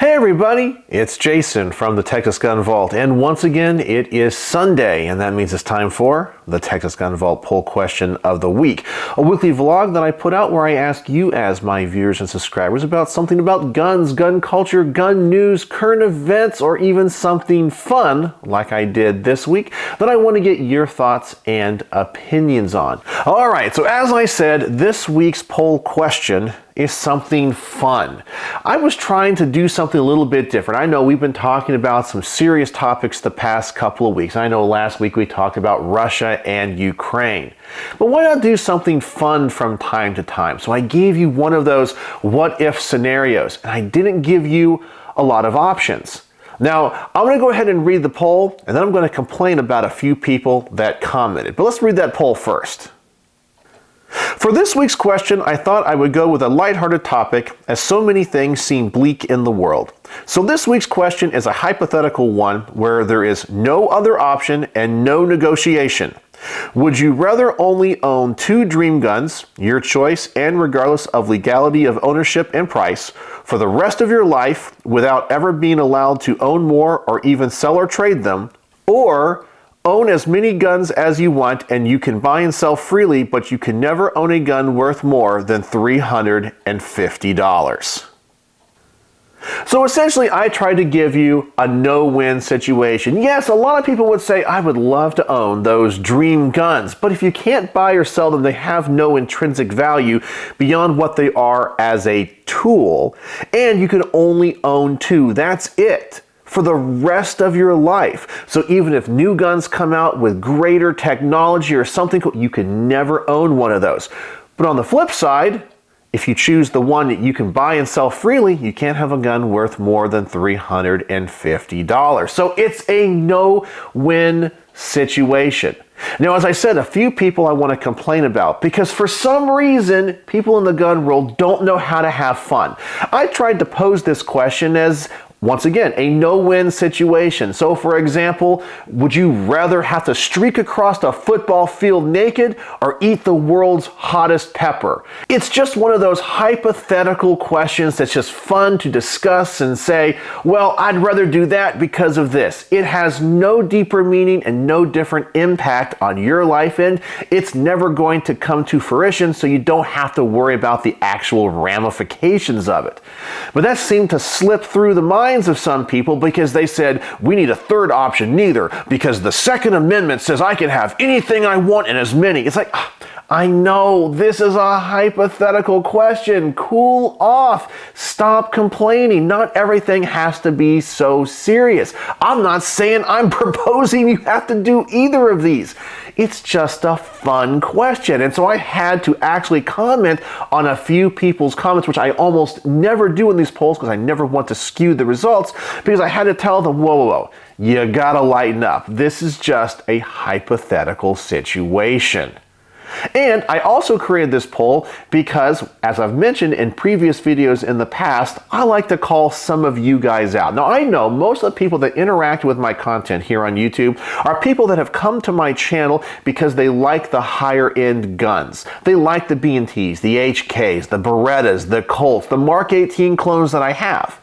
Hey everybody, it's Jason from the Texas Gun Vault, and once again it is Sunday, and that means it's time for the Texas Gun Vault Poll Question of the Week, a weekly vlog that I put out where I ask you as my viewers and subscribers about something about guns, gun culture, gun news, current events, or even something fun, like I did this week, that I want to get your thoughts and opinions on. Alright, so as I said, this week's poll question is something fun. I was trying to do something a little bit different. I know we've been talking about some serious topics the past couple of weeks. I know last week we talked about Russia and Ukraine. But why not do something fun from time to time? So I gave you one of those what-if scenarios, and I didn't give you a lot of options. Now, I'm going to go ahead and read the poll, and then I'm going to complain about a few people that commented. But let's read that poll first. For this week's question, I thought I would go with a lighthearted topic, as so many things seem bleak in the world. So this week's question is a hypothetical one where there is no other option and no negotiation. Would you rather only own 2 dream guns, your choice and regardless of legality of ownership and price, for the rest of your life without ever being allowed to own more or even sell or trade them, or own as many guns as you want and you can buy and sell freely, but you can never own a gun worth more than $350. So essentially, I tried to give you a no-win situation. Yes, a lot of people would say, I would love to own those dream guns, but if you can't buy or sell them, they have no intrinsic value beyond what they are as a tool, and you can only own 2. That's it for the rest of your life. So even if new guns come out with greater technology or something cool, you can never own one of those. But on the flip side, if you choose the one that you can buy and sell freely, you can't have a gun worth more than $350. So it's a no-win situation. Now, as I said, a few people I want to complain about because for some reason, people in the gun world don't know how to have fun. I tried to pose this question as, once again, a no-win situation. So for example, would you rather have to streak across a football field naked or eat the world's hottest pepper? It's just one of those hypothetical questions that's just fun to discuss and say, well, I'd rather do that because of this. It has no deeper meaning and no different impact on your life, and it's never going to come to fruition, so you don't have to worry about the actual ramifications of it. But that seemed to slip through the mind of some people because they said, we need a third option, neither, because the Second Amendment says I can have anything I want and as many. It's like, I know this is a hypothetical question. Cool off. Stop complaining. Not everything has to be so serious. I'm not saying I'm proposing you have to do either of these. It's just a fun question. And so I had to actually comment on a few people's comments, which I almost never do in these polls because I never want to skew the results, because I had to tell them, whoa, whoa, whoa, you gotta lighten up. This is just a hypothetical situation. And I also created this poll because, as I've mentioned in previous videos in the past, I like to call some of you guys out. Now, I know most of the people that interact with my content here on YouTube are people that have come to my channel because they like the higher-end guns. They like the B&Ts, the HKs, the Berettas, the Colts, the Mark 18 clones that I have.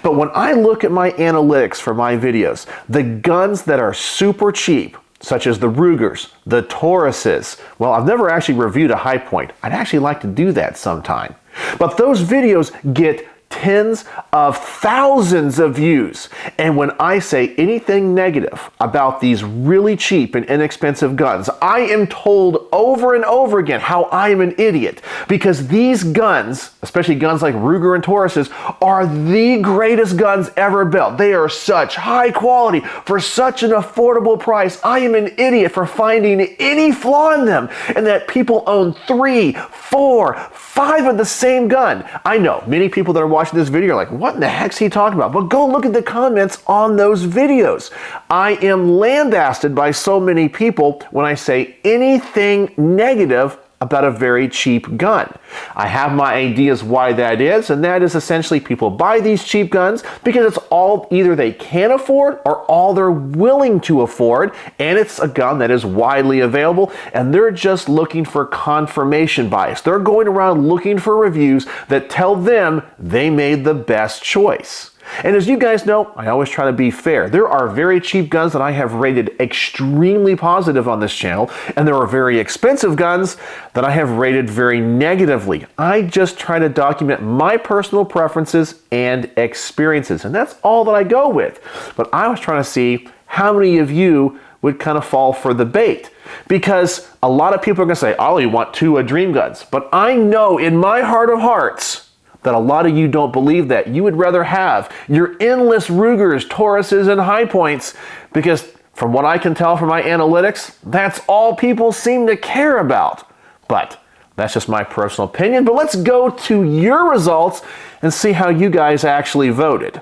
But when I look at my analytics for my videos, the guns that are super cheap, such as the Rugers, the Tauruses. Well, I've never actually reviewed a high point. I'd actually like to do that sometime. But those videos get tens of thousands of views. And when I say anything negative about these really cheap and inexpensive guns, I am told over and over again how I am an idiot, because these guns, especially guns like Ruger and Tauruses, are the greatest guns ever built. They are such high quality for such an affordable price. I am an idiot for finding any flaw in them, and that people own 3, 4, 5 of the same gun. I know many people that are watching this video are like, what in the heck's he talking about? But go look at the comments on those videos. I am lambasted by so many people when I say anything negative about a very cheap gun. I have my ideas why that is, and that is essentially people buy these cheap guns because it's all either they can afford or all they're willing to afford, and it's a gun that is widely available, and they're just looking for confirmation bias. They're going around looking for reviews that tell them they made the best choice. And as you guys know, I always try to be fair. There are very cheap guns that I have rated extremely positive on this channel, and there are very expensive guns that I have rated very negatively. I just try to document my personal preferences and experiences, and that's all that I go with. But I was trying to see how many of you would kind of fall for the bait. Because a lot of people are going to say, I only want 2 Dream Guns. But I know in my heart of hearts that a lot of you don't believe that. You would rather have your endless Rugers, Tauruses, and High Points, because from what I can tell from my analytics, that's all people seem to care about. But that's just my personal opinion. But let's go to your results and see how you guys actually voted.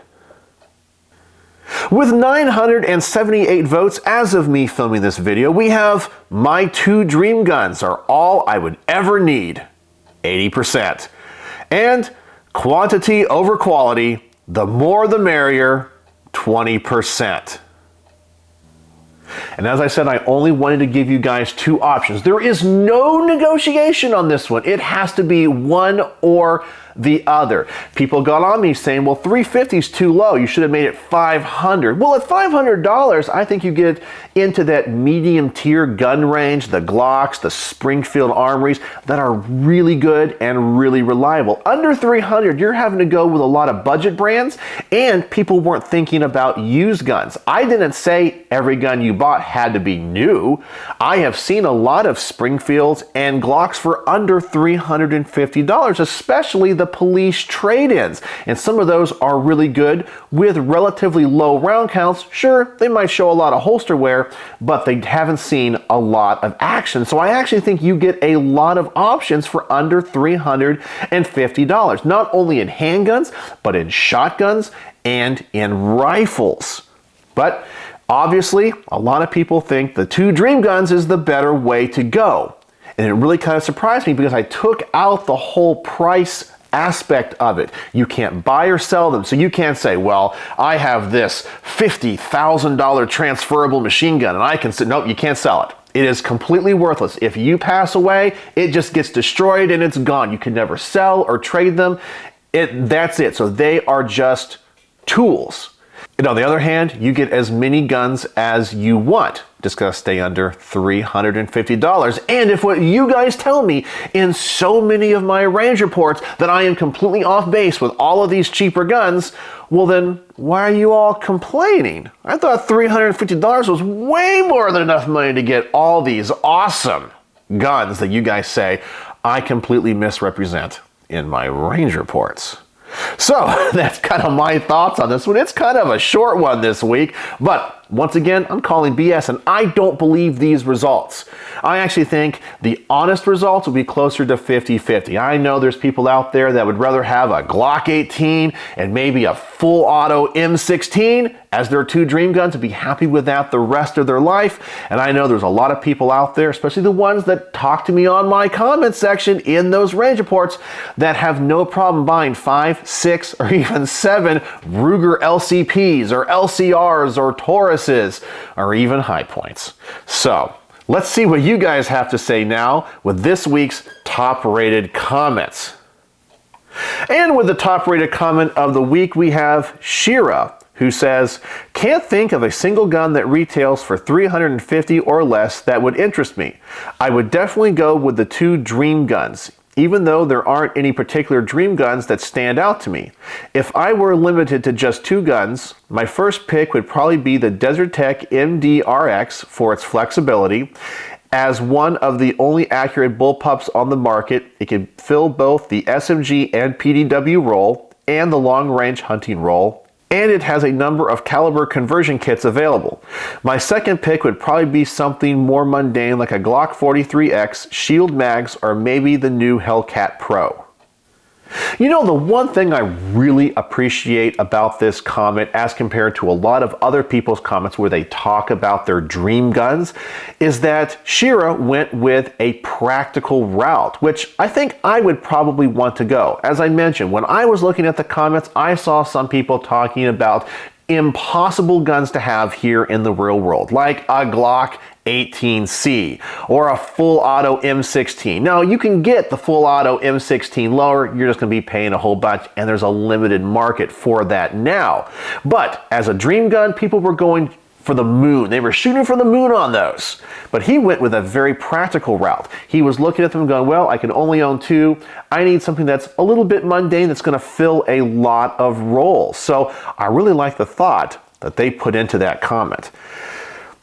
With 978 votes as of me filming this video, we have my 2 Dream Guns are all I would ever need, 80%. And quantity over quality, the more the merrier, 20%. And as I said, I only wanted to give you guys 2 options. There is no negotiation on this one. It has to be one or the other. People got on me saying, well, $350 is too low. You should have made it $500. Well, at $500, I think you get into that medium tier gun range, the Glocks, the Springfield Armories that are really good and really reliable. Under $300, you're having to go with a lot of budget brands, and people weren't thinking about used guns. I didn't say every gun you bought had to be new. I have seen a lot of Springfields and Glocks for under $350, especially the police trade-ins, and some of those are really good with relatively low round counts. Sure, they might show a lot of holster wear, but they haven't seen a lot of action. So I actually think you get a lot of options for under $350, not only in handguns, but in shotguns and in rifles. But obviously, a lot of people think the 2 Dream Guns is the better way to go. And it really kind of surprised me because I took out the whole price aspect of it. You can't buy or sell them, so you can't say, well, I have this $50,000 transferable machine gun and I can say, nope, you can't sell it. It is completely worthless. If you pass away, it just gets destroyed and it's gone. You can never sell or trade them. That's it. So they are just tools. And on the other hand, you get as many guns as you want. Just gotta stay under $350. And if what you guys tell me in so many of my range reports that I am completely off base with all of these cheaper guns, well then, why are you all complaining? I thought $350 was way more than enough money to get all these awesome guns that you guys say I completely misrepresent in my range reports. So that's kind of my thoughts on this one. It's kind of a short one this week, but once again, I'm calling BS and I don't believe these results. I actually think the honest results will be closer to 50-50. I know there's people out there that would rather have a Glock 18 and maybe a full auto M16 as their 2 Dream Guns and be happy with that the rest of their life. And I know there's a lot of people out there, especially the ones that talk to me on my comment section in those range reports, that have no problem buying 5, 6, or even 7 Ruger LCPs or LCRs or Tauruses or even High Points. So let's see what you guys have to say now with this week's top rated comments. And with the top rated comment of the week, we have Shira, who says, can't think of a single gun that retails for $350 or less that would interest me. I would definitely go with the 2 Dream Guns, even though there aren't any particular Dream Guns that stand out to me. If I were limited to just 2 guns, my first pick would probably be the Desert Tech MD-RX for its flexibility. As one of the only accurate bullpups on the market, it can fill both the SMG and PDW role and the long-range hunting role, and it has a number of caliber conversion kits available. My second pick would probably be something more mundane like a Glock 43X, Shield Mags, or maybe the new Hellcat Pro. You know, the one thing I really appreciate about this comment as compared to a lot of other people's comments where they talk about their dream guns is that Shira went with a practical route, which I think I would probably want to go. As I mentioned, when I was looking at the comments, I saw some people talking about impossible guns to have here in the real world, like a Glock 18C or a full auto M16. Now, you can get the full auto M16 lower, you're just going to be paying a whole bunch, and there's a limited market for that now. But as a dream gun, people were going for the moon. They were shooting for the moon on those. But he went with a very practical route. He was looking at them and going, well, I can only own two. I need something that's a little bit mundane that's going to fill a lot of roles. So I really like the thought that they put into that comment.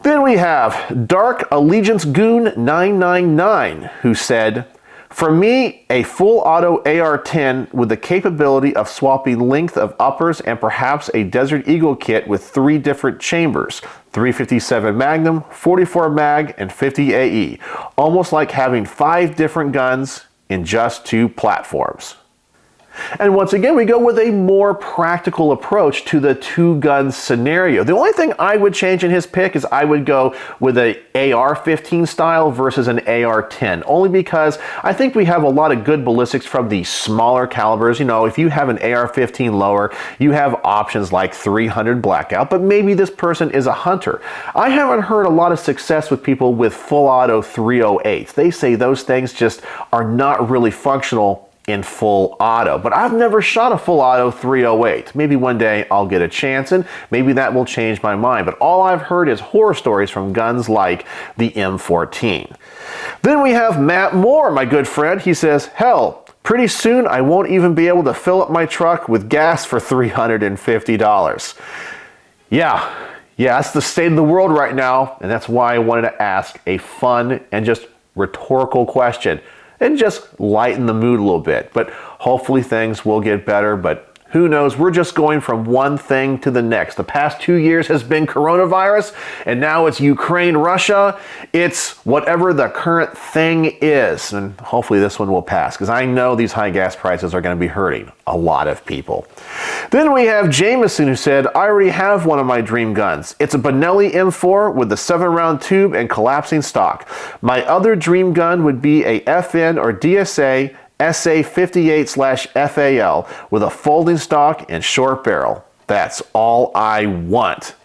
Then we have Dark Allegiance Goon 999, who said, for me, a full auto AR-10 with the capability of swapping length of uppers and perhaps a Desert Eagle kit with 3 different chambers, 357 Magnum, 44 Mag, and 50 AE. Almost like having 5 different guns in just 2 platforms. And once again, we go with a more practical approach to the 2-gun scenario. The only thing I would change in his pick is I would go with an AR-15 style versus an AR-10, only because I think we have a lot of good ballistics from the smaller calibers. You know, if you have an AR-15 lower, you have options like 300 Blackout, but maybe this person is a hunter. I haven't heard a lot of success with people with full auto 308s. They say those things just are not really functional in full auto, but I've never shot a full auto 308. Maybe one day I'll get a chance and maybe that will change my mind, but all I've heard is horror stories from guns like the M14. Then we have Matt Moore, my good friend. He says, hell, pretty soon I won't even be able to fill up my truck with gas for $350. Yeah, that's the state of the world right now, and that's why I wanted to ask a fun and just rhetorical question and just lighten the mood a little bit. But hopefully things will get better, but who knows? We're just going from one thing to the next. The past 2 years has been coronavirus, and now it's Ukraine, Russia. It's whatever the current thing is, and hopefully this one will pass, because I know these high gas prices are going to be hurting a lot of people. Then we have Jameson, who said, I already have one of my dream guns. It's a Benelli M4 with the 7-round tube and collapsing stock. My other dream gun would be a FN or DSA SA58/FAL with a folding stock and short barrel. That's all I want.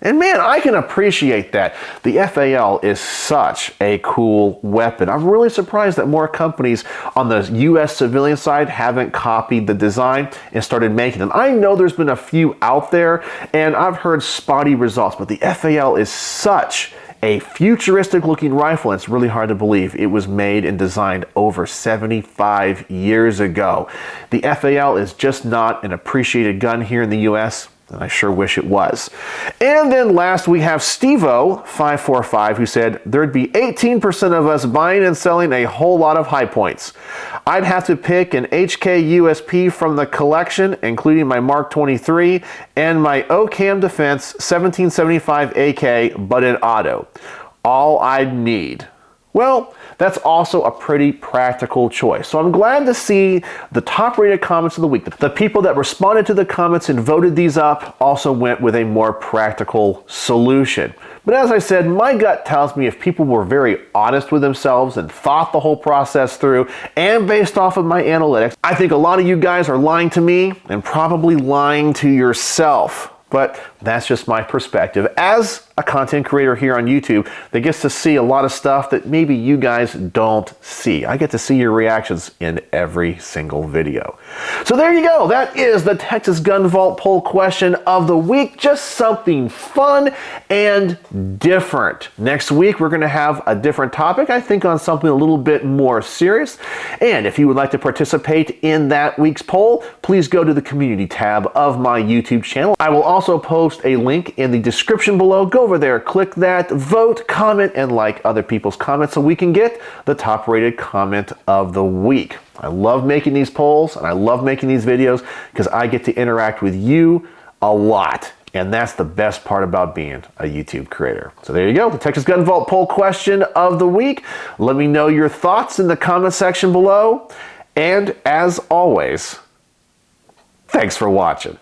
And man, I can appreciate that. The FAL is such a cool weapon. I'm really surprised that more companies on the US civilian side haven't copied the design and started making them. I know there's been a few out there and I've heard spotty results, but the FAL is such a futuristic looking rifle. It's really hard to believe it was made and designed over 75 years ago. The FAL is just not an appreciated gun here in the US, and I sure wish it was. And then last we have Stevo545, who said there'd be 18% of us buying and selling a whole lot of high points. I'd have to pick an HK USP from the collection, including my Mark 23 and my OCAM Defense 1775 AK, but in auto. All I'd need. Well, that's also a pretty practical choice. So I'm glad to see the top rated comments of the week. The people that responded to the comments and voted these up also went with a more practical solution. But as I said, my gut tells me if people were very honest with themselves and thought the whole process through, and based off of my analytics, I think a lot of you guys are lying to me and probably lying to yourself. But that's just my perspective as a content creator here on YouTube that gets to see a lot of stuff that maybe you guys don't see. I get to see your reactions in every single video. So there you go. That is the Texas Gun Vault poll question of the week. Just something fun and different. Next week, we're going to have a different topic, I think on something a little bit more serious. And if you would like to participate in that week's poll, please go to the community tab of my YouTube channel. I will also post a link in the description below. Go over there, click that, vote, comment, and like other people's comments so we can get the top rated comment of the week. I love making these polls and I love making these videos because I get to interact with you a lot. And that's the best part about being a YouTube creator. So there you go, the Texas Gun Vault poll question of the week. Let me know your thoughts in the comment section below. And as always, thanks for watching.